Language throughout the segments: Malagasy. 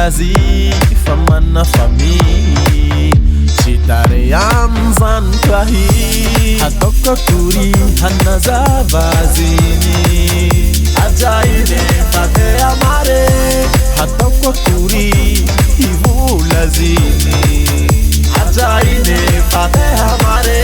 lazy fa manna famille tsy tare am'zany klahy ataoko akory hanazava ziny ajainy fate amare ataoko akory hivola ziny ajainy fate amare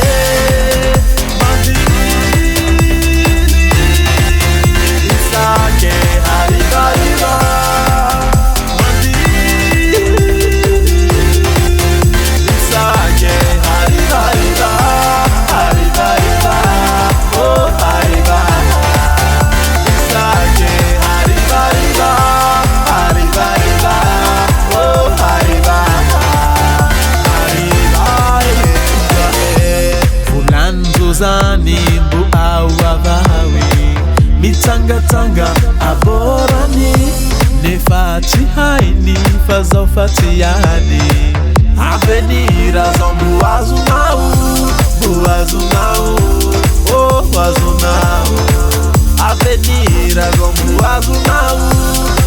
zany mbo ao avawe mitsangatsanga aborany nefa tsy hainy fa zao fa tsy hany avenir zao mbo azonao oh azonao avenir zao mbo azonao